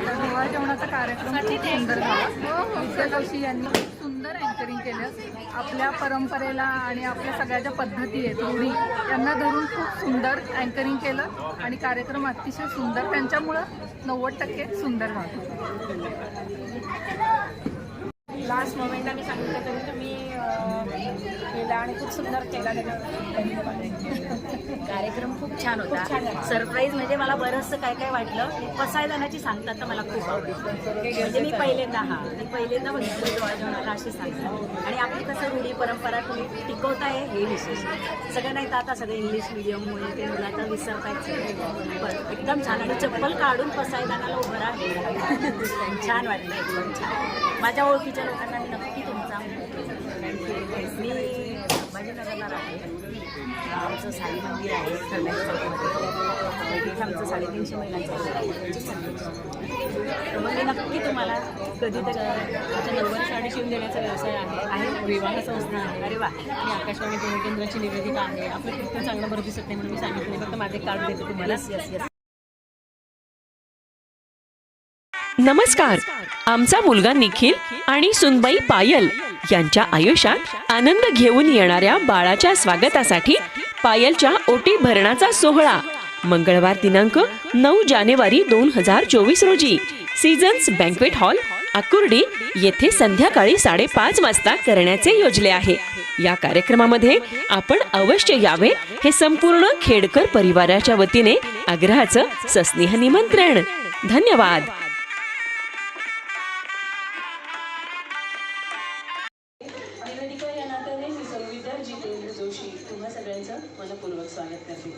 आता डोहाळ जेवणाचा कार्यक्रम खूप सुंदर झाला. विद्या जोशी यांनी खूप सुंदर अँकरिंग केलं. आपल्या परंपरेला आणि आपल्या सगळ्या पद्धती आहेत रूढी यांना धरून खूप सुंदर अँकरिंग केलं आणि कार्यक्रम अतिशय सुंदर, त्यांच्यामुळं 90% सुंदर झाला. लास्ट मोमेंटला मी सांगितलं तरी तुम्ही केला आणि खूप सुंदर केला. कार्यक्रम खूप छान होता. सरप्राईज म्हणजे मला बरंचसं काय काय वाटलं. पसायदानाची सांगतात तर मला खूप आवडली. म्हणजे मी पहिल्यांदा बघितलं डोहाळ जेवणाला अशी सांगतात. आणि आपली कसं रूढी परंपरा तुम्ही टिकवताय हे विशेष. सगळं नाही तर आता सगळं इंग्लिश मिडियममुळे ते मुलं आता विसरतायत. पण एकदम छान आणि चप्पल काढून पसायदानाला उभं राहिलं. छान वाटलं, एकदम छान. माझ्या ओळखीच्या लोकांना मी नक्की तुमचा मी संभाजीनगरला राहते. आमचं साई मंदिर आहे खरड्याच्या चौकामध्ये. तिथे आमचं 350 महिलांचं मग मी नक्की तुम्हाला कधीतरी माझ्या नऊवारी साडी शिवून देण्याचा व्यवसाय आहे. विवाह संस्था आहे. अरे वा. आणि आकाशवाणी पुणे केंद्राची निवेदिका आहे. आपलं कीर्तन चांगलं बरं दिसत नाही म्हणून मी सांगितलं. फक्त माझे कार्ड देते तुम्हाला. यस. नमस्कार. आमचा मुलगा निखिल आणि सुनबाई पायल यांच्या आयुष्यात आनंद घेऊन येणाऱ्या बाळाच्या स्वागतासाठी पायलच्या ओटी भरणाचा सोहळा मंगळवार दिनांक 9 जानेवारी 2024 रोजी सीझन्स बँक्वेट हॉल आकुर्डी येथे संध्याकाळी 5:30 वाजता करण्याचे योजले आहे. या कार्यक्रमामध्ये आपण अवश्य यावे हे संपूर्ण खेडकर परिवाराच्या वतीने आग्रहाचं सस्नेह निमंत्रण. धन्यवाद. निवेदिका या नात्याने मी संविद्या जितेंद्र जोशी तुम्हा सगळ्यांचं मनपूर्वक स्वागत करते.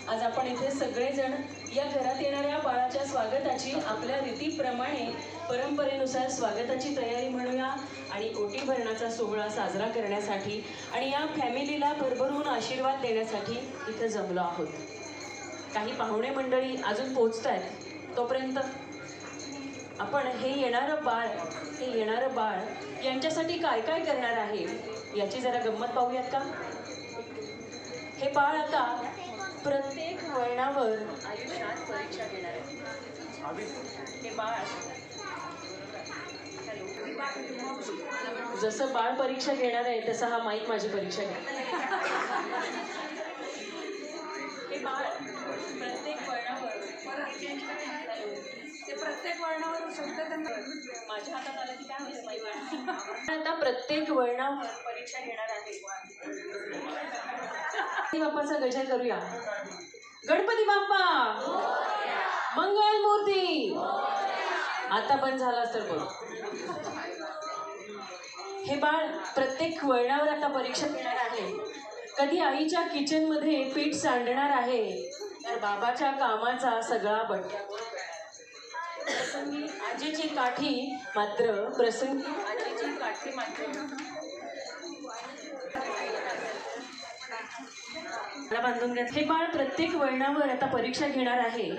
आज आपण इथे सगळेजण या घरात येणाऱ्या बाळाच्या स्वागताची आपल्या रीतीप्रमाणे परंपरेनुसार स्वागताची तयारी म्हणूया आणि ओटी भरणाचा सोहळा साजरा करण्यासाठी आणि या फॅमिलीला भरभरून आशीर्वाद देण्यासाठी इथं जमलो आहोत. काही पाहुणे मंडळी अजून पोहोचत आहेत. तोपर्यंत आपण हे येणारं बाळ यांच्यासाठी काय काय करणार आहे याची जरा गंमत पाहूयात का. हे बाळ आता प्रत्येक वळणावर आयुष्यात परीक्षा घेणार आहे. हे बाळ जसं बाळ परीक्षा घेणार आहे तसं हा माईक माझी परीक्षा घेणार. हे बाळ प्रत्येक वळणावर शब्द माझ्या हातात आला की काय होतं माईक. आता प्रत्येक वळणावर परीक्षा घेणार आहे. बाप्पाचा गजर करूया. गणपती बाप्पा मंगल मूर्ती. आता पण झाला तर बघ. हे बाळ प्रत्येक वळणावर आता परीक्षा घेणार आहे. कधी आईच्या किचन मध्ये पीठ सांडणार आहे तर बाबाच्या कामाचा सगळा बट्ट्या प्रसंगी आजीची काठी मात्र बांधून घ्या. हे बाळ प्रत्येक वळणावर आता परीक्षा घेणार आहे.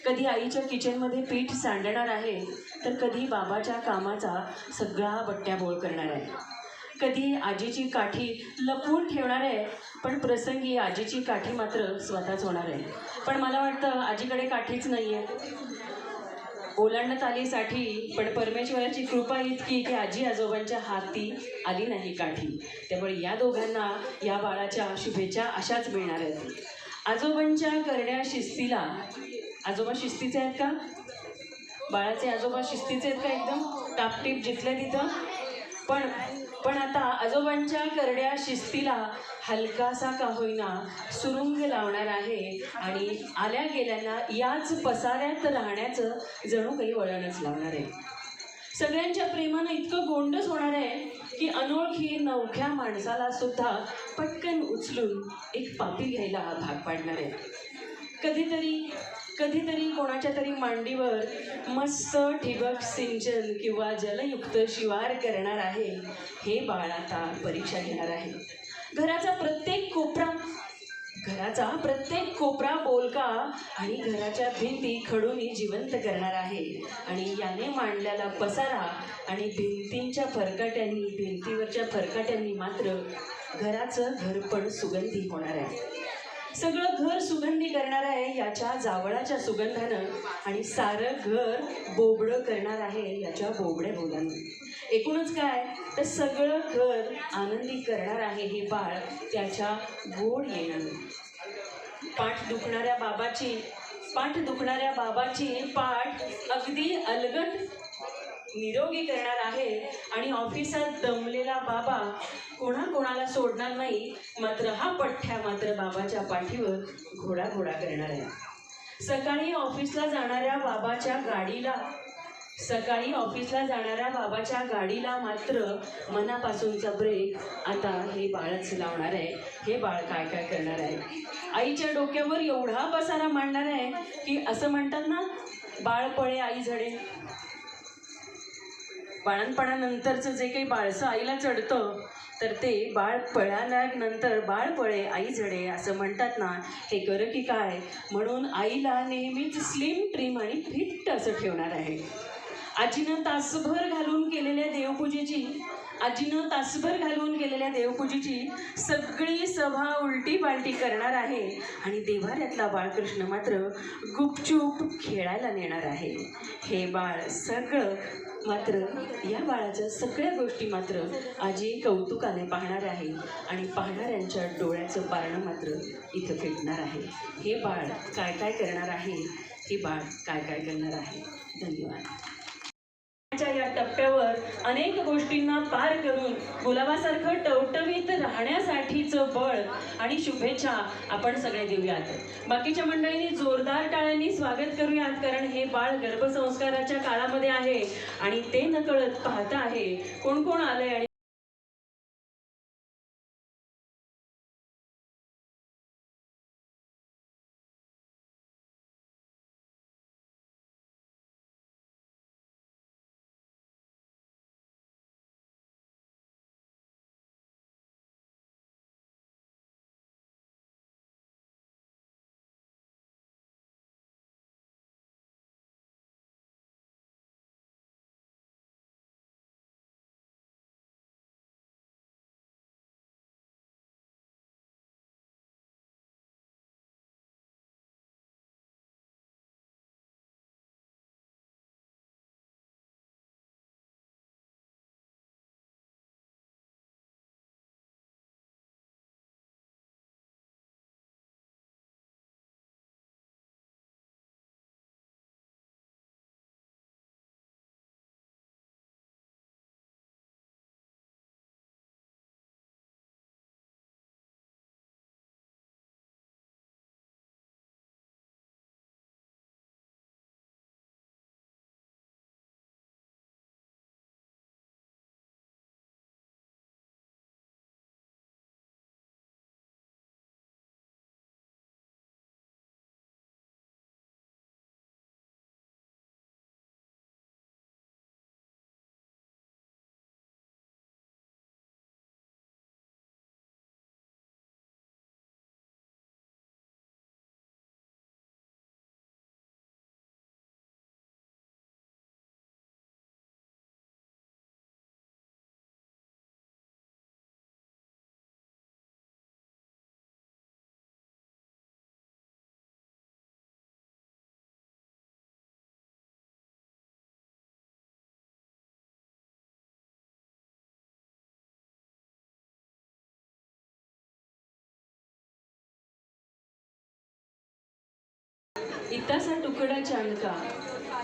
कधी आईच्या किचनमध्ये पीठ सांडणार आहे तर कधी बाबाच्या कामाचा सगळा बट्ट्याबोळ करणार आहे. कधी आजीची काठी लपवून ठेवणार आहे पण प्रसंगी आजीची काठी मात्र स्वतःच होणार आहे. पण मला वाटतं आजीकडे काठीच नाही आहे. ओलांडण्यात आलीसाठी पण परमेश्वराची कृपा इतकी की आजी आजोबांच्या हाती आली नाही काठी. त्यामुळे या दोघांना या बाळाच्या शुभेच्छा अशाच मिळणार आहेत. आजोबांच्या करड्या शिस्तीला आजोबा शिस्तीचे आहेत का? बाळाचे आजोबा शिस्तीचे आहेत का? एकदम टापटीप जिथल्या तिथं. पण आता आजोबांच्या करड्या शिस्तीला हलकासा का होईना सुरुंग लावणार आहे आणि आल्या गेल्यांना याच पसाऱ्यात राहण्याचं जणू काही वळणच लावणार आहे. सगळ्यांच्या प्रेमानं इतकं गोंडस होणार आहे की अनोळखी नवख्या माणसाला सुद्धा पटकन उचलून एक पापी घ्यायला भाग पाडणार आहे. कधीतरी कोणाच्या तरी मांडीवर मस्त ठिबक सिंचन किंवा जलयुक्त शिवार करणार आहे. हे बाळ आता परीक्षा घेणार आहे. घराचा प्रत्येक कोपरा बोलका आणि घराच्या भिंती खडूनी जिवंत करणार आहे. आणि याने मांडलेला पसारा आणि भिंतीवरच्या फरकाट्यांनी मात्र घराचं घरपण सुगंधी होणार आहे. सगळं घर सुगंधी करणार आहे याच्या जावळाच्या सुगंधानं आणि सारं घर बोबडं करणार आहे याच्या बोबड्या बोलानं। एकूणच काय तर सगळं घर आनंदी करणार आहे हे बाळ त्याच्या गोड येण्यानं। पाठ दुखणाऱ्या बाबाची पाठ अगदी अलगद निरोगी करणार आहे आणि ऑफिसात दमलेला बाबा कोणाला सोडणार नाही, मात्र हा पठ्ठ्या मात्र बाबाच्या पाठीवर घोडा करणार आहे। सकाळी ऑफिसला जाणाऱ्या बाबाच्या गाडीला मात्र मनापासूनचा ब्रेक आता हे बाळच लावणार आहे। हे बाळ काय करणार आहे, आईच्या डोक्यावर एवढा पसारा मांडणार आहे की असं म्हणतात ना, बाळ पळे आई झडे। बाळणपणानंतरचं जे काही बाळसं आईला चढतं तर ते बाळ पळाल्यानंतर बाळ पळे आई झडे असं म्हणतात ना, हे खरं की काय? म्हणून आईला नेहमीच स्लिम ट्रिम आणि फिट असं ठेवणार आहे। आजीनं तासभर घालून केलेल्या देवपूजेची सगळी सभा उलटी पालटी करणार आहे आणि देव्हाऱ्यातला बाळकृष्ण मात्र गुपचूप खेळायला नेणार आहे। हे बाळ सगळं मात्र या बाळाच्या सगळ्या गोष्टी मात्र आजी कौतुकाने पाहणार आहे आणि पाहणाऱ्यांच्या डोळ्याचं पारणं मात्र इथं फेकणार आहे। हे बाळ काय करणार आहे, हे बाळ काय करणार आहे। धन्यवाद। या टप्प्यावर अनेक गोष्टींना पार करून गुलाबासारखं टवटवीत राहण्यासाठीचं बळ आणि शुभेच्छा आपण सगळे देऊयात। बाकीच्या मंडळींनी जोरदार टाळ्यांनी स्वागत करूयात, कारण हे बाळ गर्भसंस्काराच्या काळामध्ये आहे आणि ते नकळत पाहत आहे कोण आलंय आणि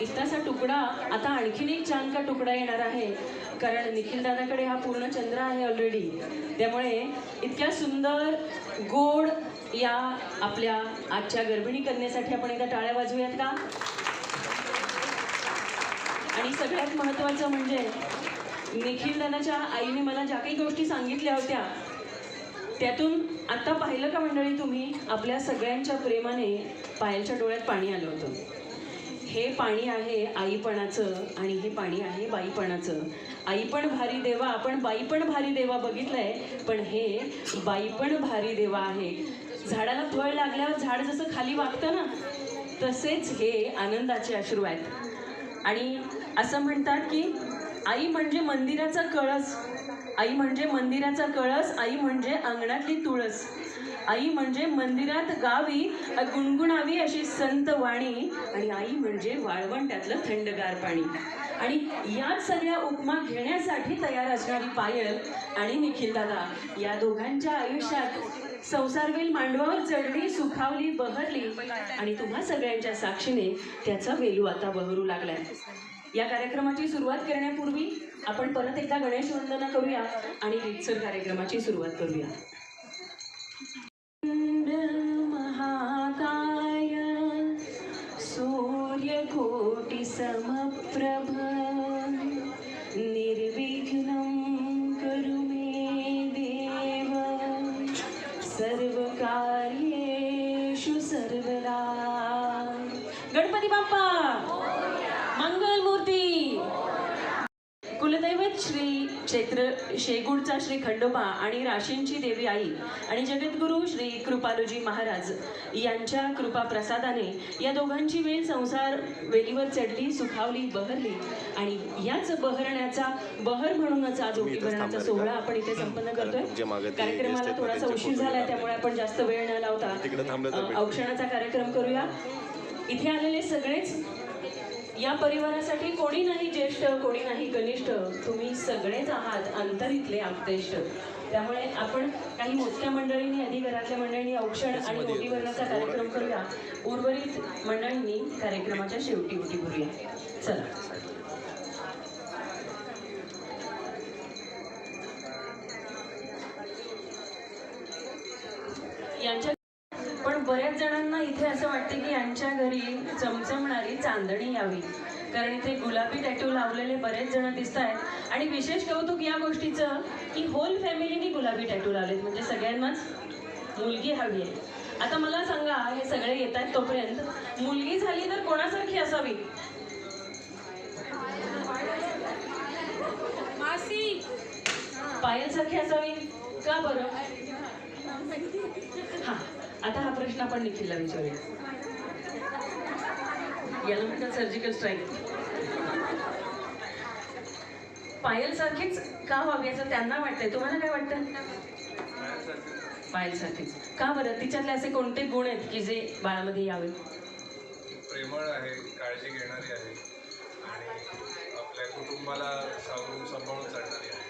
इत्तासा तुकडा आता आणखीन एक चांद का तुकडा येणार आहे, कारण निखिल दादाकडे हा पूर्ण चंद्र आहे ऑलरेडी। त्यामुळे इतक्या सुंदर गोड या आपल्या आजच्या गर्भिणी कन्येसाठी आपण एकदा टाळ्या वाजवूयात का? आणि सगळ्यात महत्त्वाचं म्हणजे निखिल दादाच्या आईने मला ज्या काही गोष्टी सांगितल्या होत्या त्यातून आता पाहिलं का मंडळी तुम्ही, आपल्या सगळ्यांच्या प्रेमाने पायलच्या डोळ्यात पाणी आलं होतं। हे पाणी आहे आईपणाचं आणि हे पाणी आहे बाईपणाचं। आई पण भारी देवा, आपण बाई पण भारी देवा बघितलंय, पण हे बाई पण भारी देवा आहे। झाडाला फळ लागल्यावर झाड जसं खाली वागतं ना, तसेच हे आनंदाचे अश्रू आहेत। आणि असं म्हणतात की आई म्हणजे मंदिराचा कळस, आई म्हणजे मंदिराचा कळस, आई म्हणजे अंगणातली तुळस। आई म्हणजे मंदिरात गावी गुणगुणावी अशी संत वाणी, आणि आई म्हणजे वाळवंटातलं थंडगार पाणी. आणि याच सगळ्या उपमा घेण्यासाठी तयार असणारी पायल आणि निखिल दादा या दोघांच्या आयुष्यात संसारवेल मांडवावर चढली, सुखावली, बहरली, आणि तुम्हा सगळ्यांच्या साक्षीने त्याचा वेलू आता बहरू लागलाय. या कार्यक्रमाची सुरुवात करण्यापूर्वी आपण परत एकदा गणेश वंदना करूया आणि रीतसर कार्यक्रमाची सुरुवात करूया. महाकाय सूर्यकोटि समप्रभ निर्विघ्नं कुरु मे देव सर्वकार्येषु सर्वदा. गणपती बाप्पा मंगलमूर्ती. कुलदैवत श्री क्षेत्र शेगुडचा श्री खंडोबा आणि राशींची देवी आई आणि जगद्गुरू श्री कृपालूजी महाराज यांच्या कृपा प्रसादाने या दोघांची वेल संसार वेलीवर चढली, सुखावली, बहरली, आणि याच बहरण्याचा बहर म्हणूनच आज ओटीभरणाचा सोहळा आपण इथे संपन्न करतोय. कार्यक्रमाला थोडासा उशीर झाला, त्यामुळे आपण जास्त वेळ न लावता औक्षणाचा कार्यक्रम करूया. इथे आलेले सगळेच या परिवारासाठी कोणी नाही ज्येष्ठ, कोणी नाही कनिष्ठ, तुम्ही सगळेच आहात अंतरीतले आप्तेष्ट. त्यामुळे आपण काही मोठ्या मंडळींनी आधी घरातल्या मंडळींनी औक्षण आणि ओटीभरणाचा कार्यक्रम करूया. उर्वरित मंडळींनी कार्यक्रमाच्या शेवटी ओटी भरूया. चला. यांच्या पण बऱ्याच जणांना इथे असं वाटते की यांच्या घरी चमचमणारी चांदणी यावी, कारण इथे गुलाबी टॅटू लावलेले बरेच जण दिसत आहेत. आणि विशेष कौतुक या गोष्टीचं की होल फॅमिलीनी गुलाबी टॅटू लावलेत, म्हणजे सगळ्यांनाच मुलगी हवी आहे. आता मला सांगा, हे सगळे येत आहेत तोपर्यंत मुलगी झाली तर कोणासारखी असावी? पायलसारखी असावी का बरं? हा, आता हा प्रश्न आपण निखिलला विचारूया. याला म्हणतात सर्जिकल स्ट्राईक. पायल सारखीच का व्हावी असं त्यांना वाटतंय, तुम्हाला काय वाटतं? पायल सारखीच का बरं? तिच्यातले असे कोणते गुण आहेत की जे बाळामध्ये यावे? प्रेमळ आहे, काळजी घेणारी आहे आणि आपल्या कुटुंबाला सावरून सांभाळून चालणारी आहे.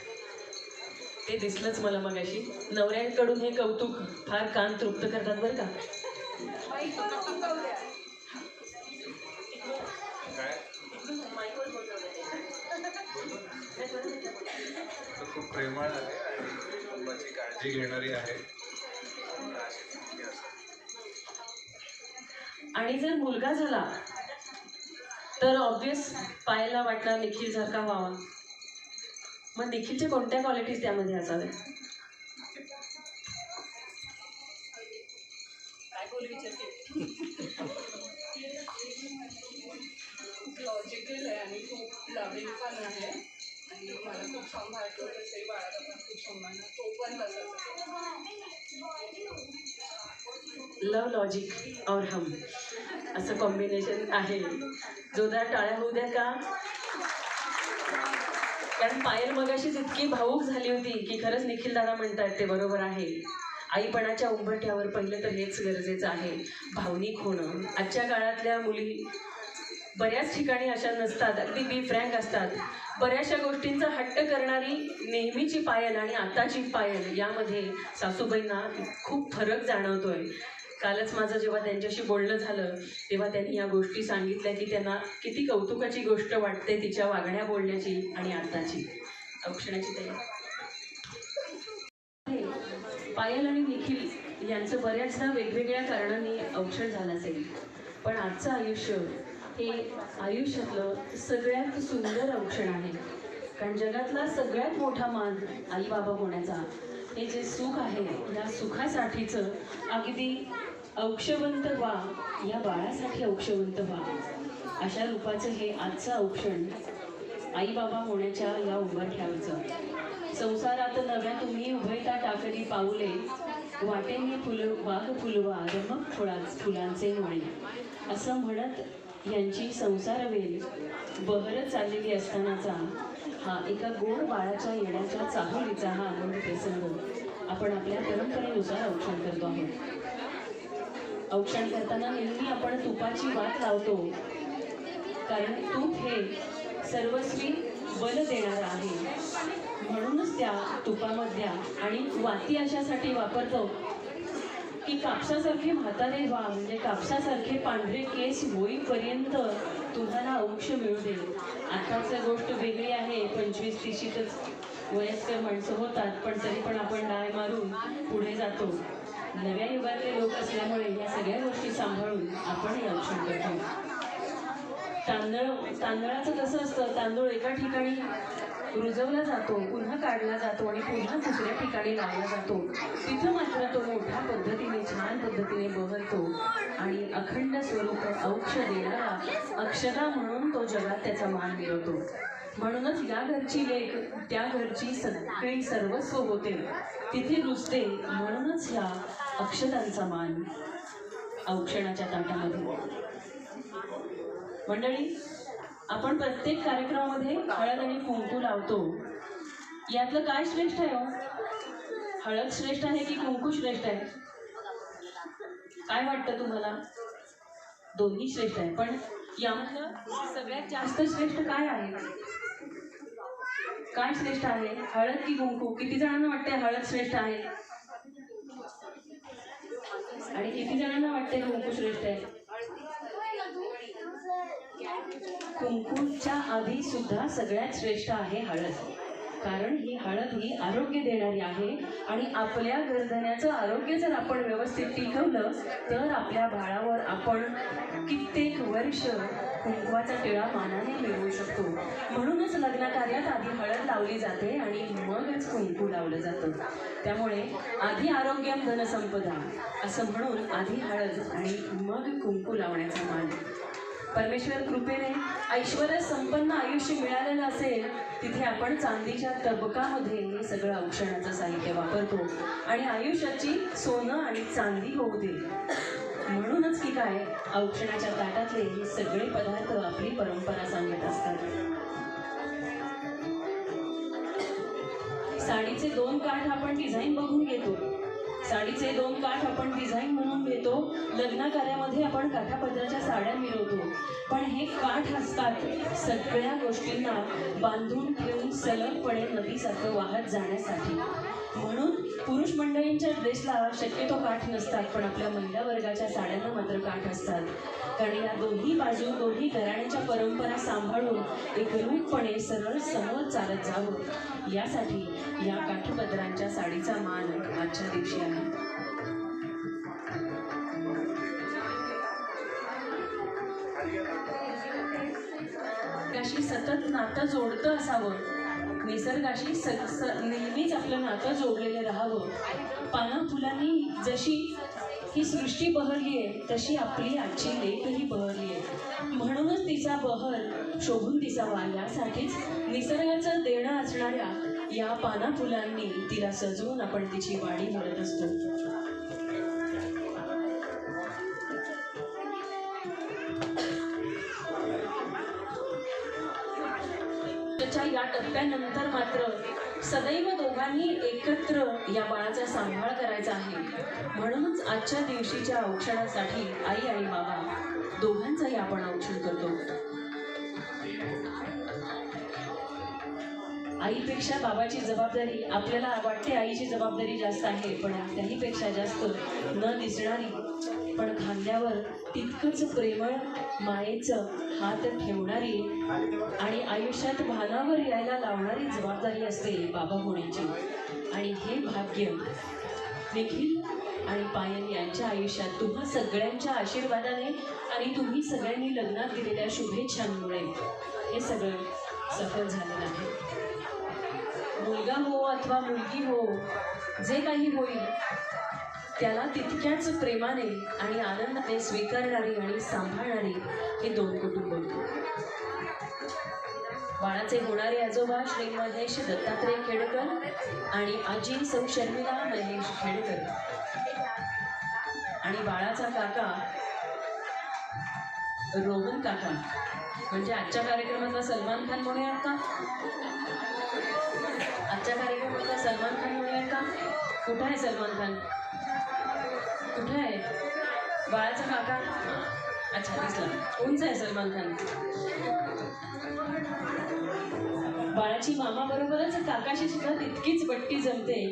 ते दिसलंच मला मगाशी. नवऱ्यांकडून हे कौतुक फार कान तृप्त करतात बरं का. खूप प्रेमळ आहे आणि कुटुंबाची काळजी घेणारी आहे. आणि जर मुलगा झाला तर ऑब्विस पायाला वाटणार निखिल सारखा व्हावा. मग निखिलच्या कोणत्या क्वालिटीज त्यामध्ये असाव्या? काय बोल विचारते? खूप लॉजिकल आहे आणि खूप लविंग पण आहे आणि मला खूप सांभाळतो. तसंही बाळाला पण खूप सांभाळणार, तो पण तसाच. लव लॉजिक और हम असं कॉम्बिनेशन आहे. जोरदार टाळ्या होऊ द्या का? कारण पायल मगाशीच इतकी भावूक झाली होती की खरंच निखिल दादा म्हणतात ते बरोबर आहे. आईपणाच्या उंबरठ्यावर पहिलं तर हेच गरजेचं आहे, भावनिक होणं. आजच्या काळातल्या मुली बऱ्याच ठिकाणी अशा नसतात, अगदी बी फ्रँक असतात. बऱ्याचशा गोष्टींचा हट्ट करणारी नेहमीची पायल आणि आताची पायल यामध्ये सासूबाईंना खूप फरक जाणवतोय. कालच माझं जेव्हा त्यांच्याशी बोलणं झालं तेव्हा त्यांनी या गोष्टी सांगितल्या की त्यांना किती कौतुकाची गोष्ट वाटते तिच्या वागण्या बोलण्याची आणि आताची. औक्षणाची तयारी. पायल आणि निखिल यांचं बऱ्याचदा वेगवेगळ्या कारणांनी औक्षण झालं असेल, पण आजचं आयुष्य हे आयुष्यातलं सगळ्यात सुंदर औक्षण आहे. कारण जगातला सगळ्यात मोठा मान आई बाबा होण्याचा, हे जे सुख आहे या सुखासाठीचं अगदी औक्षवंत व्हा, या बाळासाठी औक्षवंत व्हा, अशा रूपाचं हे आजचं औक्षण आई बाबा होण्याच्या या उंबरठ्यावरचं. संसारात नव्या तुम्ही उभयता टाकली पाऊले, वाटेने वाघ फुलवा रमक फुलांचे मळे, असं म्हणत यांची संसारवेल बहरत चाललेली असतानाचा हा एका गोड बाळाच्या येण्याच्या चाहुलीचा हा आनंद प्रसंग आपण आपल्या परंपरेनुसार औक्षण करतो आहोत। औक्षण करताना नेहमी आपण तुपाची वात लावतो, कारण तूप हे सर्वस्वी बल देणारं आहे। म्हणूनच त्या तुपामधल्या आणि वाती अशासाठी वापरतो की कापसासारखे म्हातारे व्हा, म्हणजे कापसासारखे पांढरे केस होईपर्यंत तुम्हाला औक्ष मिळू दे। आताच गोष्ट वेगळी आहे, 25-30च वयस्कर माणसं होतात, पण तरी पण आपण डाय मारून पुढे जातो। नव्या युगातले लोक असल्यामुळे या सगळ्या गोष्टी सांभाळून आपण हे औक्षण करतो। तांदळाचं कसं असतं, तांदूळ एका ठिकाणी रुजवला जातो, पुन्हा काढला जातो आणि पुन्हा दुसऱ्या ठिकाणी लावला जातो। तिथं मात्र तो मोठ्या पद्धतीने छान पद्धतीने बहरतो आणि अखंड स्वरूप औक्ष देणारा अक्षरा म्हणून तो जगात त्याचा मान मिळवतो। म्हणूनच या घरची लेक त्या घरची सगळी सर्वस्व होते, तिथे रुजते। म्हणूनच या अक्षरांचा मान औक्षणाच्या ताटामध्ये। मंडळी, आपण प्रत्येक कार्यक्रमामध्ये हळद आणि कुंकू लावतो। यातलं काय श्रेष्ठ आहे हो? हळद श्रेष्ठ आहे की कुंकू श्रेष्ठ आहे? काय वाटतं तुम्हाला? दोन्ही श्रेष्ठ आहे, पण यामधलं सगळ्यात जास्त श्रेष्ठ काय आहे? काय श्रेष्ठ आहे, हळद की कुंकू? किती जणांना वाटते हळद श्रेष्ठ आहे आणि किती जणांना वाटते कुंकू श्रेष्ठ आहे? कुंकूच्या आधी सुद्धा सगळ्यात श्रेष्ठ आहे हळद, कारण ही हळद ही आरोग्य देणारी आहे आणि आपल्या गर्दण्याचं आरोग्य जर आपण व्यवस्थित टिकवलं तर आपल्या बाळावर आपण कित्येक वर्ष कुंकवाचा टिळा मानाने मिळवू शकतो। म्हणूनच लग्न कार्यात आधी हळद लावली जाते आणि मगच कुंकू लावलं जातं। त्यामुळे आधी आरोग्यम धनसंपदा असं म्हणून आधी हळद आणि मग कुंकू लावण्याचा मान। परमेश्वर कृपेने ऐश्वर्य संपन्न आयुष्य मिळालेलं असेल तिथे आपण चांदीच्या तबकामध्ये हे सगळं औक्षणाचं साहित्य वापरतो आणि आयुष्याची सोनं आणि चांदी होऊ दे म्हणूनच की काय औक्षणाच्या ताटातले हे सगळे पदार्थ आपली परंपरा सांगत असतात। साडीचे 2 काठ आपण डिझाईन बघून घेतो, साडीचे 2 काठ आपण डिझाईन म्हणून घेतो, लग्न कार्यामध्ये आपण काठापदराच्या साड्या मिळवतो, पण हे काठ असतात सगळ्या गोष्टींना बांधून ठेवून सलगपणे नदीसारखं वाहत जाण्यासाठी। म्हणून पुरुष मंडळींच्या ड्रेसला शक्यतो काठ नसतात, पण आपल्या महिला वर्गाच्या साड्यांना मात्र काठ असतात, कारण या दोन्ही बाजू दोन्ही घराण्याच्या परंपरा सांभाळून एकरूपपणे सरळ समोर चालत जावं यासाठी या काठपदरांच्या साडीचा मान आजच्या दिवशी आहे। निसर्गाशी सतत नातं जोडतं असावं, निसर्गाशी नेहमीच आपलं नातं जोडलेलं राहावं। पानं फुलांनी जशी ही सृष्टी बहरली आहे तशी आपली आजची लेकही बहरली आहे, म्हणूनच तिचा बहर शोभून दिसावा यासाठीच निसर्गाचं देणं असणाऱ्या या पाना फुलांनी तिला सजवून आपण तिची वाढी करत असतो। या टप्प्यानंतर मात्र सदैव दोघांनी एकत्र या बाळाचा सांभाळ करायचा आहे। म्हणूनच आजच्या दिवशीच्या औक्षणासाठी आई आणि बाबा दोघांचाही आपण औक्षण करतो। आईपेक्षा बाबाची जबाबदारी आपल्याला वाटते आईची जबाबदारी जास्त आहे, पण त्याहीपेक्षा जास्त न दिसणारी पण खांद्यावर तितकंच प्रेमळ मायेचं हात ठेवणारी आणि आयुष्यात भानावर यायला लावणारी जबाबदारी असते बाबा होण्याची। आणि हे भाग्य निखिल आणि पायल यांच्या आयुष्यात तुम्हा सगळ्यांच्या आशीर्वादाने आणि तुम्ही सगळ्यांनी लग्नात दिलेल्या शुभेच्छांमुळे हे सगळं सफल झालेलं आहे। मुलगा हो अथवा मुलगी हो, जे काही होईल त्याला तितक्याच प्रेमाने आणि आनंदाने स्वीकारणारी आणि सांभाळणारी हे 2 कुटुंब। बाळाचे होणारे आजोबा श्री महेश दत्तात्रय खेडकर आणि आजी सौ शर्मिला महेश खेडकर आणि बाळाचा काका रोहन काका म्हणजे आजच्या कार्यक्रमातला सलमान खान म्हणूयात का? आजच्या कार्यक्रमातला सलमान खान म्हणूयात का? कुठं आहे सलमान खान? कुठे आहे बाळाचा काका? अच्छा दिसला, उंच आहे सलमान खान. बाळाची मामा बरोबरच काकाशी सुद्धा तितकीच बट्टी जमते.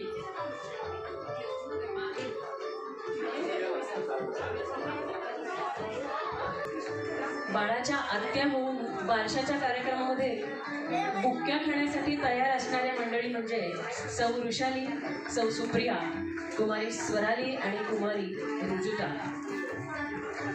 बाळाच्या आत्या होऊन बारशाच्या कार्यक्रमामध्ये बुक्क्या खाण्यासाठी तयार असणाऱ्या मंडळी म्हणजे सौ ऋषाली, सौ सुप्रिया, कुमारी स्वराली आणि कुमारी रुजुता.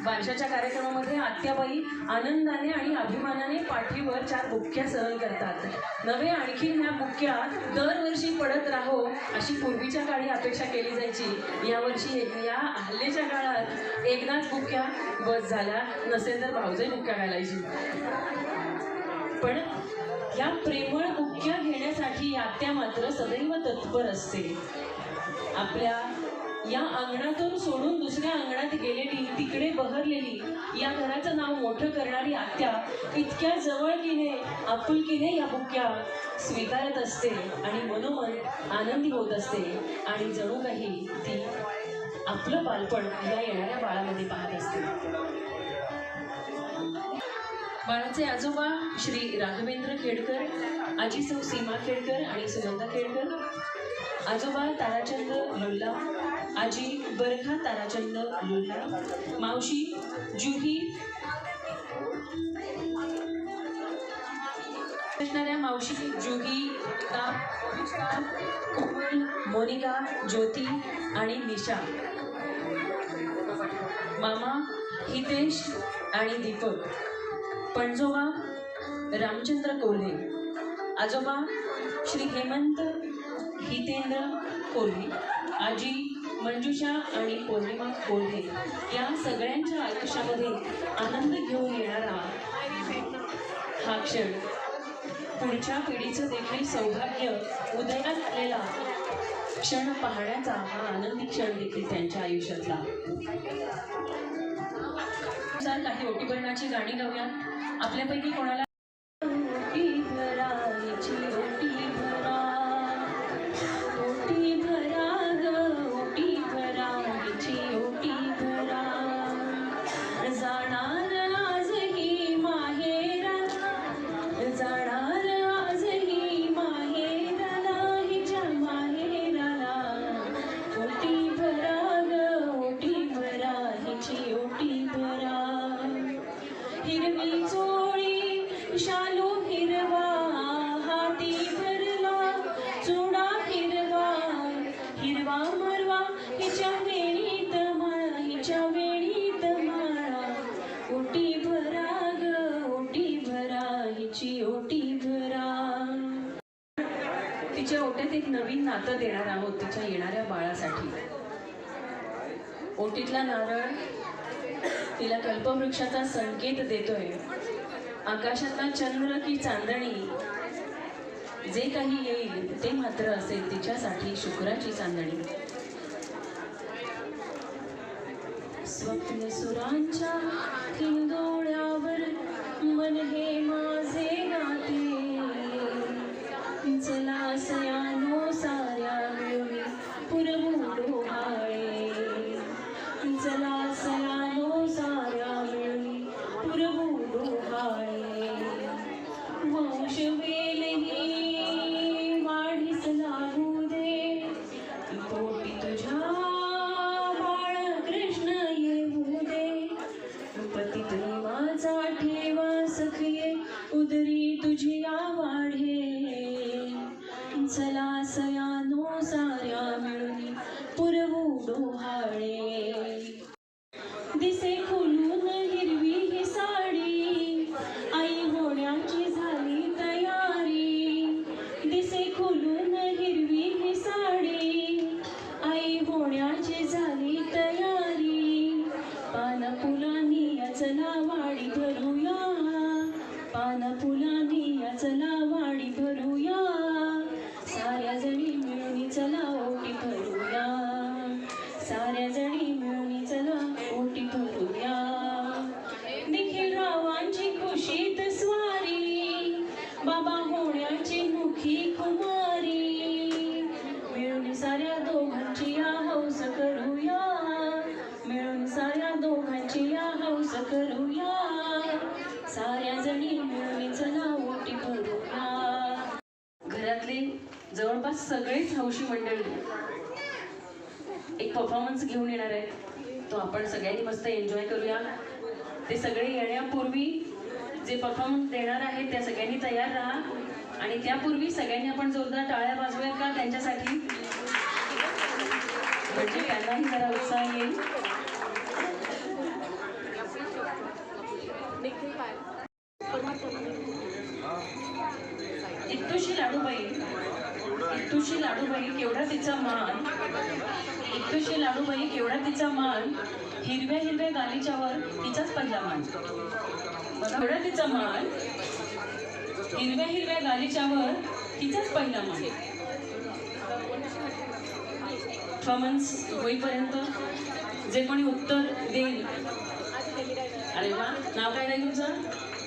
बारशाच्या कार्यक्रमामध्ये आत्याबाई आनंदाने आणि अभिमानाने पाठीवर 4 बुक्क्या सहन करतात. नवे आणखीन ह्या बुक्क्या दरवर्षी पडत राहो अशी पूर्वीच्या काळी अपेक्षा केली जायची. यावर्षी या हल्लीच्या काळात एकदाच बुक्क्या बस झाल्या, नसेल तर भाऊजाई बुक्क्या घालायची. पण या प्रेमळ बुक्क्या घेण्यासाठी आत्या मात्र सदैव तत्पर असते. आपल्या या अंगणातून सोडून दुसऱ्या अंगणात गेलेली, तिकडे बहरलेली, या घराचं नाव मोठं करणारी आत्या इतक्या जवळकीने, आपुलकीने या बुक्क्या स्वीकारत असते आणि मनोमन आनंदी होत असते. आणि जणू काही ती आपलं बालपण या येणाऱ्या बाळामध्ये पाहत असते. बाळाचे आजोबा श्री राघवेंद्र खेडकर, आजी सौ सीमा खेडकर आणि सुनंदा खेडकर, आजोबा ताराचंद लुल्ला, आजी बरखा ताराचंद लुल्ला, मावशी जुही, असणाऱ्या मावशी जुही, कोमल, मोनिका, ज्योती आणि निशा, मामा हितेश आणि दीपक, पणजोबा रामचंद्र कोल्हे, आजोबा श्री हेमंत हितेंद्र कोल्हे, आजी मंजुषा आणि पौर्णिमा कोल्हे, या सगळ्यांच्या आयुष्यामध्ये आनंद घेऊन येणारा हा क्षण, पुढच्या पिढीचं देखील सौभाग्य उदयात आलेला क्षण पाहण्याचा हा आनंदी क्षण देखील त्यांच्या आयुष्यातला. काही ओटीभरणाची गाणी गाऊयात. आपल्यापैकी कोणाला ओटी भरा हिची ओटी भरा, ओटी भरा ग ओटी भरा हिची ओटी भरा, जाणार आजही माहेराला, जाणार आजही माहेराला, हिच्या माहेराला, ओटी भरा ग ओटी भरा हिची ओटी भरा. हिरवी चोळी शालू हिरवा, हाती भरला चुडा हिरवा, हिरवा मरवा हिच्या वेणीत माळा, हिच्या वेणीत माळा, ओटी भरा ग ओटी भरा हिची ओटी भरा. तिच्या ओट्यात एक नवीन नातं देणार आहोत तिच्या येणाऱ्या बाळासाठी. ओटीतला नारळ तिला कल्पवृक्षाचा संकेत देतोय. आकाशातला चंद्र की चांदणी, जे काही येईल ते मात्र असेल तिच्यासाठी शुक्राची चांदणी. स्वप्न सुरांच्या हिंदोळ्यावर मन हे माझे गाते, चला सयानो साऱ्या मिळून पुरवू डोहाळे, चला सयानो साऱ्या मिळून पुरवू डोहाळे. वंश वेलही वाढीस लागू दे, पोटी तुझ्या बाळ कृष्ण येऊ दे, पती प्रेमाचा ठेवा सखये उदरी तुझी वाढे, चला सयानो साऱ्या मिळून पुरवू डोहाळे. दिसे खुलून हिरवी ही साडी, आई होण्याची झाली तयारी, दिसे खुलून हिरवी ही साडी, आई होण्याची झाली तयारी. पाना फुलांनी चला वाडी भरूया, पाना फुलांनी चला वाडी भरूया, साऱ्या जणी मिळून चला ओटी भरूया, साऱ्या जणी मिळून चला ओटी भरूया. निखिल रावांची खुशीत बाबा होण्याची मुखी कुमारी, मिळून साऱ्या दोघांची या हौस करूया, मिळून साऱ्या दोघांची या हौस करूया, साऱ्या जणी मिळून चला ओटी भरूया. घरातले जवळपास सगळेच हौशी मंडळी एक परफॉर्मन्स घेऊन येणार आहे, तो आपण सगळ्यांनी मस्त एन्जॉय करूया. ते सगळे येण्यापूर्वी जे परफॉर्मन्स देणार आहे त्या सगळ्यांनी तयार राहा. आणि त्यापूर्वी सगळ्यांनी आपण जोरदार टाळ्या वाजवूयात का त्यांच्यासाठी, म्हणजे त्यांनाही जरा उत्साह येईल. इत्तुशी लाडूबाई, इत्तुशी लाडूबाई केवढा तिचा मान, इत्तुशी लाडूबाई केवढा तिचा मान, हिरव्या हिरव्या गालीच्यावर तिचाच पहिला मान. केवढा तिचा मान, हिरव्या हिरव्या गालीच्यावर तिचाच पहिला मान. परफॉर्मन्स होईपर्यंत जे कोणी उत्तर देईल, अरे वा, नाव काय नाही तुमचं?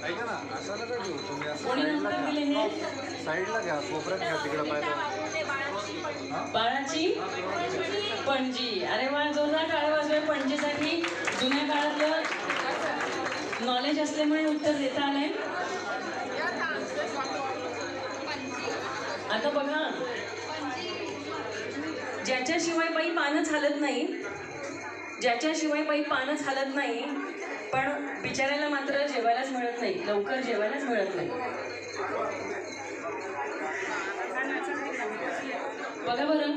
ऐका ना, असं नका घेऊ तुम्ही, असं कोणी साईडला नंतर दिले घ्या, हे? साईडला घ्या, कोपऱ्यात घ्या, तिकडे पाहिजे. बाळाची पणजी. अरे वा, जोरदार टाळ्या वाजवा पणजीसाठी. जुन्या काळातलं नॉलेज असल्यामुळे उत्तर देता आलंय. आता बघा, ज्याच्याशिवाय बाई पानच हलत नाही, ज्याच्याशिवाय बाई पानच हलत नाही, पण बिचाऱ्याला मात्र जेवायलाच मिळत नाही, लवकर जेवायलाच मिळत नाही. बघा बरं,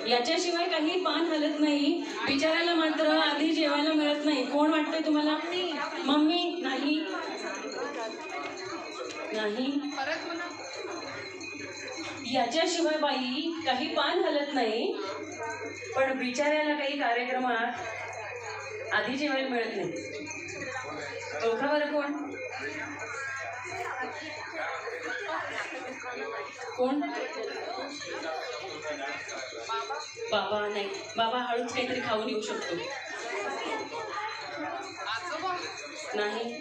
याच्याशिवाय काही पान हलत नाही, बिचाऱ्याला मात्र आधी जेवायला मिळत नाही. कोण वाटतंय तुम्हाला? मम्मी? नाही नाही. याच्याशिवाय बाई काही पान हलत नाही, पण बिचाऱ्याला काही कार्यक्रमात आधी जेवायला मिळत नाही. ओळखा बरं कोण? कोण? बाबा नाही, बाबा हळूच काहीतरी खाऊन येऊ शकतो. नाही,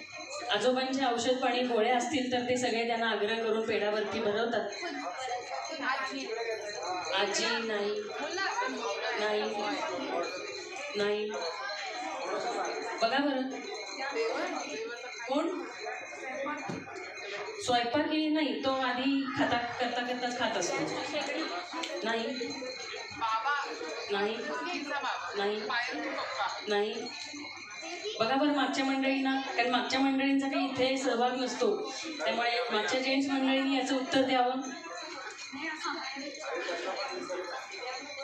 आजोबांचे औषध पाणी गोळ्या असतील तर ते सगळे त्यांना आग्रह करून पेढावरती भरवतात. आजी नाही, नाही नाही. बघा बरं कोण? स्वयंपाकी नाही, तो आधी करता करताच खात असतो. नाही नाही नाही नाही. बघा बरं मागच्या मंडळींना, कारण मागच्या मंडळींचा काही इथे सहभाग नसतो, त्यामुळे मागच्या जेंट्स मंडळींनी याचं उत्तर द्यावं.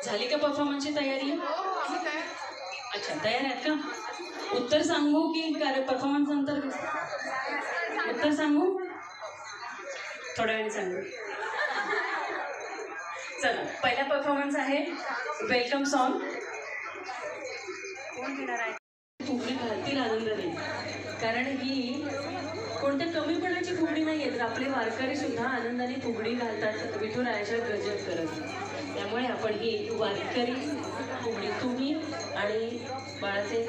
झाली का परफॉर्मन्सची तयारी? अच्छा, तयार आहेत का? उत्तर सांगू की परफॉर्मन्स नंतर? उत्तर सांगू? थोड्या वेळाने सांगू. चला, पहिला परफॉर्मन्स आहे वेलकम सॉन्ग. कोण घेणार आहे? फुगडी घालतील आनंदाने, कारण ही कोणत्या कमीपणाची फुगडी नाही आहे, तर आपले वारकरी सुद्धा आनंदाने फुगडी घालतात विठुरायाच्या गजर करत. त्यामुळे आपण ही वारकरी फुगडी तुम्ही आणि बाळाचे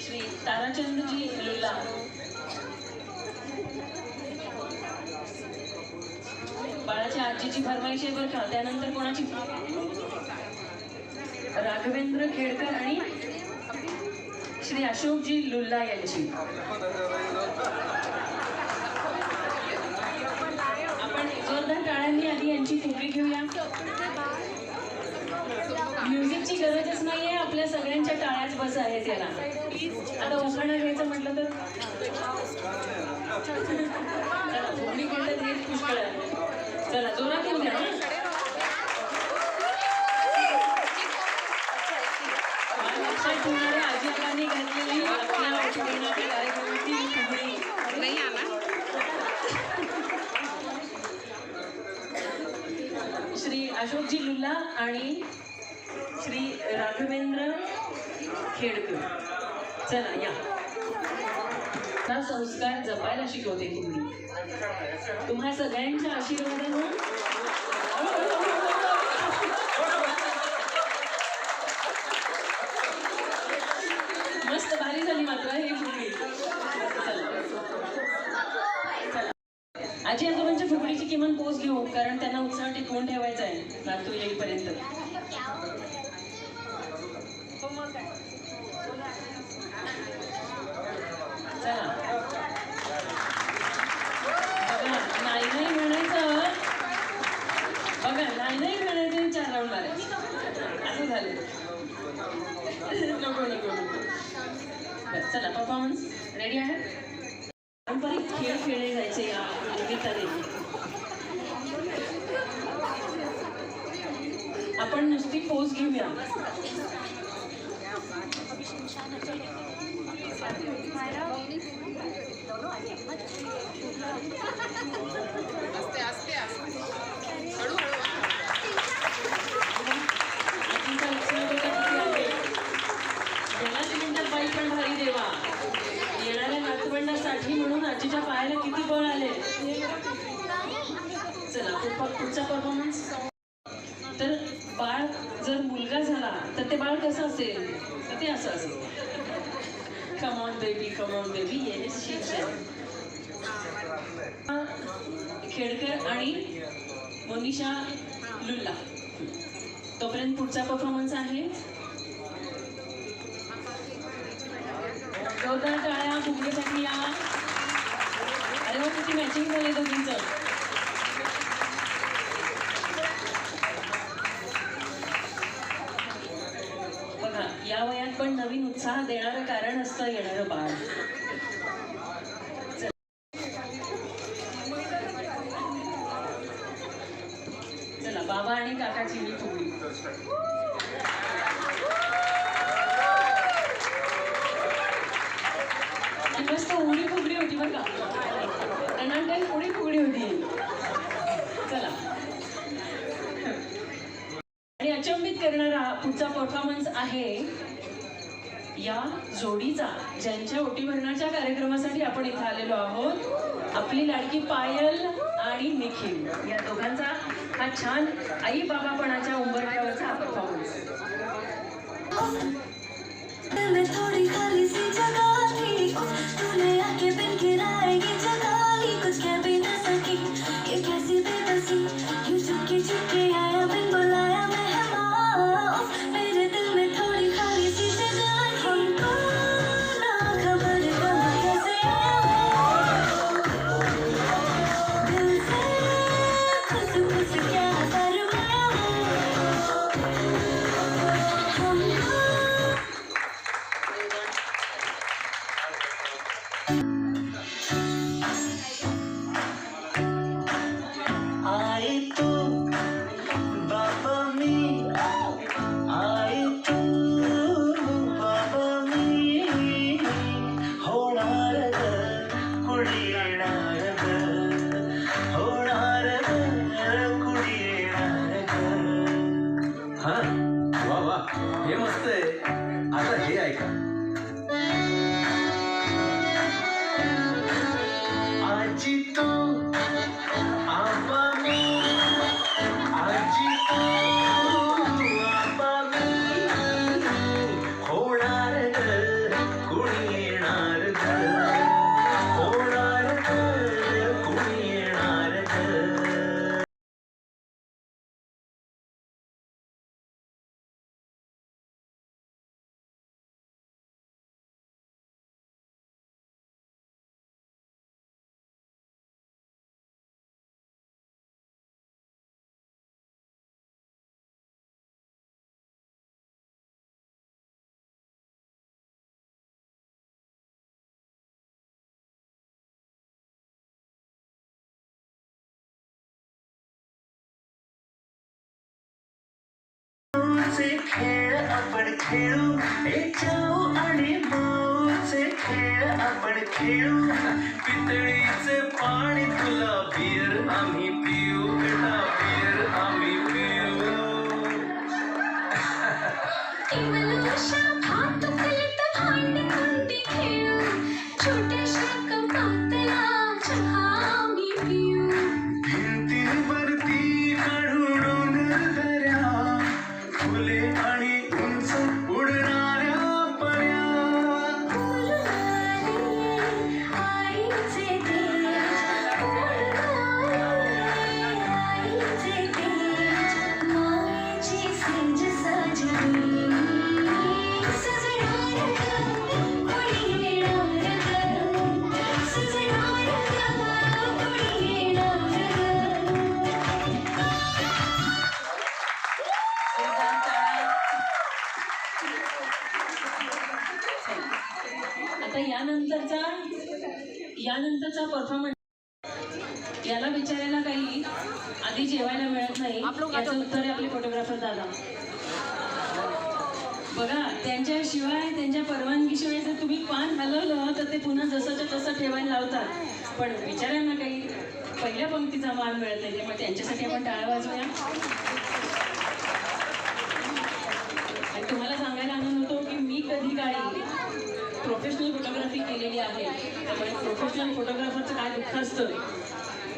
श्री ताराचंदजी लुल्ला, बाळाच्या आजीची फरमाईश आहे बरं का. त्यानंतर कोणाची? राघवेंद्र खेडकर आणि श्री अशोकजी लुल्ला यांची. आपण जोरदार टाळ्यांनी आधी यांची फुगडी घेऊया. म्युझिकची गरजच नाहीये, आपल्या सगळ्यांच्या टाळ्याच बस आहेत याला. आता उखाणा घ्यायचं म्हटलं तर फुगडी खेळतात हे पुष्कळ आहे. चला जोरात येऊ द्या. लक्षात ठेवणाऱ्या आजीबांनी घातलेली आपल्या वैष्णवनाच्या कार्यक्रमाची फुगडी नाही आला. श्री अशोकजी लुल्ला आणि श्री राघवेंद्र खेडकर. चला या. हा संस्कार जपायला शिकवते तुम्ही. तुम्हा सगळ्यांच्या आशीर्वादानं मस्त भारी झाली मात्र ही फुगडी. चला आजी आजोबांच्या फुगडीची किमान पोच घेऊ, कारण त्यांना उत्साह टिकवून ठेवायचा आहे नातू येईपर्यंत. चला बघा, नाही नाही म्हणायचं, बघा नाही नाही म्हणायचं, 4 राऊंड मारायचे. असं झालं. नको नको नको. बरं, चला परफॉर्मन्स रेडी आहे. पारंपरिक खेळ खेळले जायचे या निमित्ताने. आपण नुसती पोज घेऊया. बाई पण भारी देवा, येणाऱ्या नातवंडासाठी म्हणून आजीच्या पायाला किती बळ आले. चला पुढचा परफॉर्मन्स. तर बाळ जर मुलगा झाला तर ते बाळ कसं असेल, तर ते असं असेल. Come on baby, come on baby, yes Khedkar आणि मोनिशा लुल्ला. तोपर्यंत पुढचा परफॉर्मन्स आहे. जोरदार टाळ्या फुगडीसाठी या. अरे मग किती मॅचिंग झाले दोघींचं. बघा, या वयात पण नवीन उत्साह देणारं कारण असतं येणारं बाळ. चला बाबा आणि काकाची ही फुगडी. मस्त उडी फुगडी होती बरं का, टनाटन उडी फुगडी होती. चला, आणि अचंबित करणारा पुढचा परफॉर्मन्स आहे या जोडीचा, ज्यांच्या ओटीभरणाच्या कार्यक्रमासाठी आपण इथं आलेलो आहोत. आपली लाडकी पायल आणि निखिल, या दोघांचा हा छान आई बाबापणाच्या उंबरठ्यावरचा हा परफॉर्मन्स. थोड़ी खाली सी जगह थी, तूने आके बिन गिराएगी जगाली, कुछ कह भी न सकी, ये कैसी बेबसी, यूं चुपके चुपके आया बिन बुलाया मेहमान, मेरे दिल में थोड़ी खाली सी जगह थी, हमको ना खबर कब कैसे दिल से खुश खुश क्या फरमाया हमको. आए तू बाबा मी, आए तू बाबा मी, होणार ग कुडी येणार ग, होणार ग कुडी येणार ग. हा वा वा, हे मस्त आहे. आता हे ऐका. आजी तू आबा मी, आजी तू आबा मी, होणार ग कुणी येणार ग, होणार ग कुणी येणार ग. मौचे खेळ आपण खेळू, जाऊ आणि मौचे खेळ आपण खेळू, पितळीचे पाणी तुला बियर आम्ही पिऊ, बेटा बियर आम्ही पिऊ. इवलूशा भात पलट भांड कुंडी खेळू, छोट्याशा कपातला चहा मी पिऊ. भिंतीवरती काढून डोंगर दऱ्या, फुले आणि उंच उडणाऱ्या पर्या, फुलणारे आईचे देश, उडणारे आता यानंतरचा परफॉर्मन्स याला बिचारायला काही आधी जेवायला मिळत नाही याचं उत्तर आहे आपले फोटोग्राफर दादा. बघा, त्यांच्याशिवाय त्यांच्या परवानगीशिवाय जर तुम्ही पान हलवलं तर ते पुन्हा जसंच्या तसं ठेवायला लावतात. पण बिचाऱ्यांना काही पहिल्या पंक्तीचा मान मिळत नाही, त्यामुळे त्यांच्यासाठी आपण टाळ्या वाजवूया. आणि तुम्हाला सांगायला आनंद होतो की मी कधी काळी प्रोफेशनल फोटोग्राफी केलेली आहे, त्यामुळे प्रोफेशनल फोटोग्राफरचं काय दुःख असतं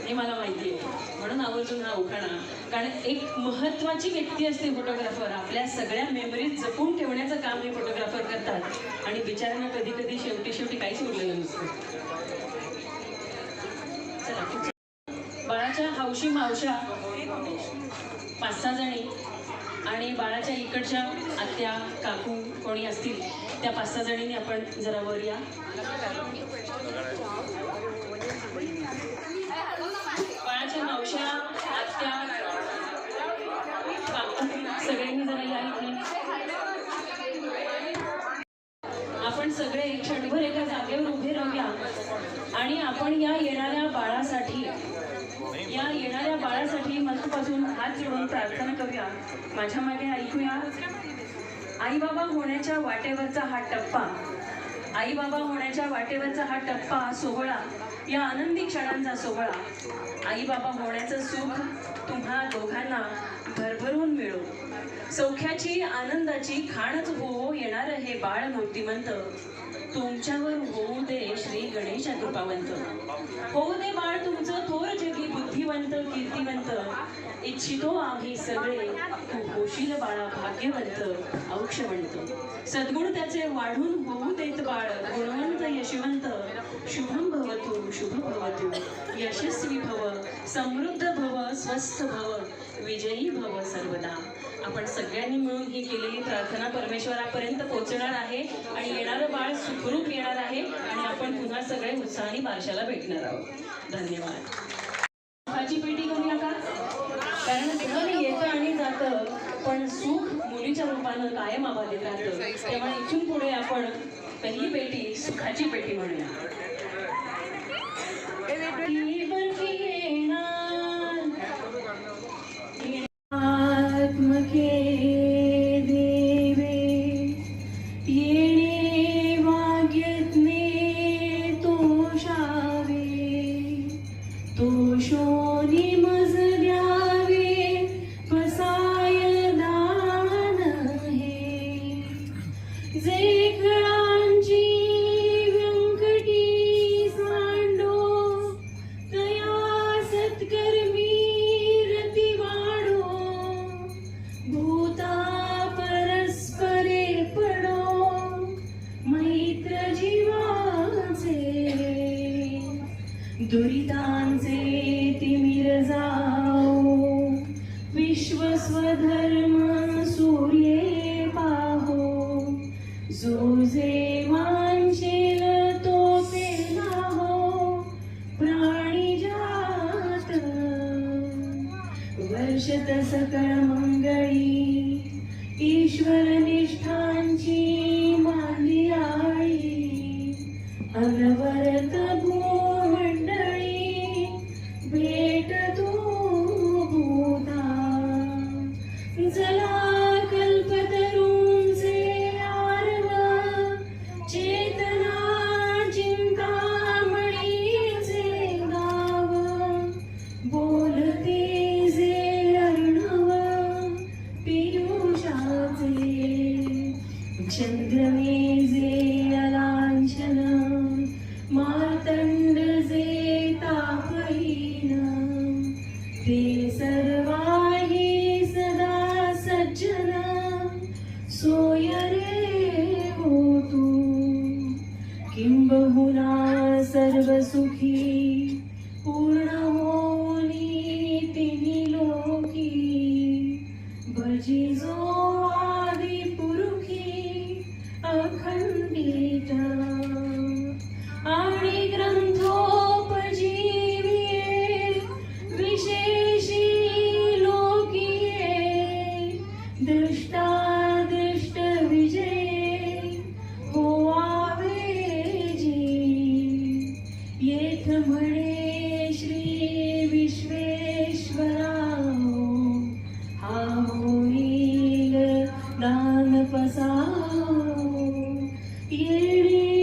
हे मला माहिती आहे. म्हणून आवर्जून हा उखाणा, कारण एक महत्त्वाची व्यक्ती असते फोटोग्राफर. आपल्या सगळ्या मेमरीज जपून ठेवण्याचं काम हे फोटोग्राफर करतात आणि बिचाऱ्यांना कधी कधी शेवटी काहीच उरलेलं नसतं. चला, बाळाच्या हौशी मावशा 5-6 जणी आणि बाळाच्या इकडच्या आत्या काकू कोणी असतील त्या 5-6 जणींनी आपण जरा वर या. बाळाच्या मावशा, आत्या, काकू सगळ्यांनी जरा या इथे. आपण सगळे क्षणभर एका जागेवर उभे राहूया आणि आपण या येणाऱ्या बाळासाठी मनापासून हात जोडून प्रार्थना करूया. माझ्या मागे ऐकूया. आई बाबा होण्याच्या वाटेवरचा हा टप्पा सोहळा, या आनंदी क्षणांचा सोहळा. आई बाबा होण्याचं सुख तुम्हा दोघांना भरभरून मिळो. सौख्याची आनंदाची खाणच हो येणार हे बाळ मूर्तिमंत. तुमच्यावर होऊ दे श्री गणेश कृपावंत. होऊ दे बाळ तुमचं थोर जगी बुद्धिवंत कीर्तिवंत. इच्छितो आम्ही सगळे तू होशील बाळा भाग्यवंत औक्षवंत. सद्गुण त्याचे वाढून होऊ देत बाळ गुणवंत यशवंत. शुभम भवतु शुभ भवतु यशस्वी भव समृद्ध भव स्वस्थ भव विजयी भव सर्वदा. आपण सगळ्यांनी मिळून ही केलेली प्रार्थना परमेश्वरापर्यंत पोहोचणार आहे आणि येणारं बाळ सुखरूप येणार आहे आणि आपण पुन्हा सगळे उत्साहाने बारशाला भेटणार आहोत. धन्यवाद. सुखाची पेटी करूया का? कारण धन येतं आणि जातं, पण सुख मुलीच्या रूपानं कायम आबादित राहतं. तेव्हा इथून पुढे आपण पहिली पेटी सुखाची पेटी म्हणूया. आत्मके देवे येणे वाग्यज्ञे तोषावे. तोषोनी मज द्यावे पसाय दान हे. जे खळांची व्यंकटी सांडो तया सत्कर्मी रती वाढो. भूता परस्परे पडो मैत्र जीवाचे. दुरितांचे तिमिर जाओ विश्वस्वधर्म सूर्ये पाहो. जो जे मानशील तो पेला हो प्राणी जात. वर्षत सकळ मंगळी ईश्वर निष्ठांची मानली आळी. अनवरत भूमंडळी भेट तू भूता. जला कल्पतरूंचे आरव चेतना चिंतामणीचे गाव. बोलते जे अर्णव पियुषाचे. चंद्रमे जे अलांछन मार्तंड जे तापहीन. ते सर्वाही सदा सज्जन सोय रे हो तू. किंबहुना सर्व सुखी पूर्ण होनी तिन्ही लोकी. भजिजो आदि पुरुखी अखंडित. आणि ग्रंथोपजीविये विशेषी लोकीये. दृष्टा दृष्ट विजये होवावे प्राण पसारो येडी